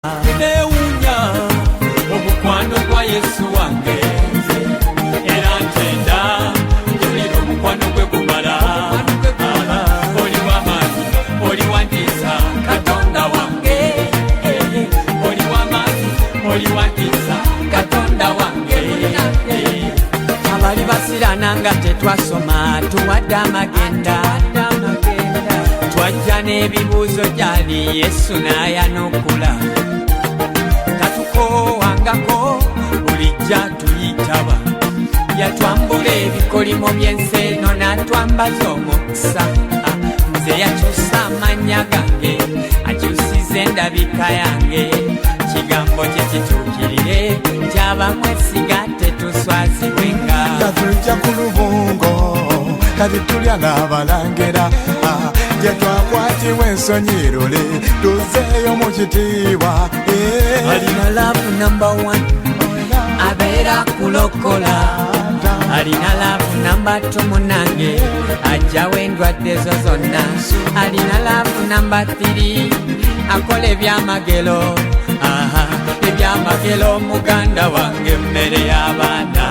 Newunya omukwano gwa Yesu wange era ntenda njulira omukwano gwe gumala. Oli w'amaanyi, oli wantiisa Katonda wange. Oli w'amaanyi, oli wantiisa Katonda wange. Abali basirana nga tetwasoma tuwadde amagenda, twajja n'ebibuuzo gyali Yesu n'ayanukula. Tatukowangako bulijja tuyitaba, yatwambula ebikolimo by'ensi eno n'atwambaza omukisa. Nze yakyusa amannya gange, akyusiza endabika yange. Kigambo kye kituukirire, kyabamwesiga tetuswazibwenga. Yatujja ku lubungo kati tulya n'abalangira, gye twakwatibwa ensonyi lule tuzeeyo mu kitiibwa. Alina love number 1 abeera kulokola. Alina love number 2 munange ajjawo endwadde zo zonna. Alina love number 3 akola ebyamagero, ebyamagero muganda wange mmere y'abaana.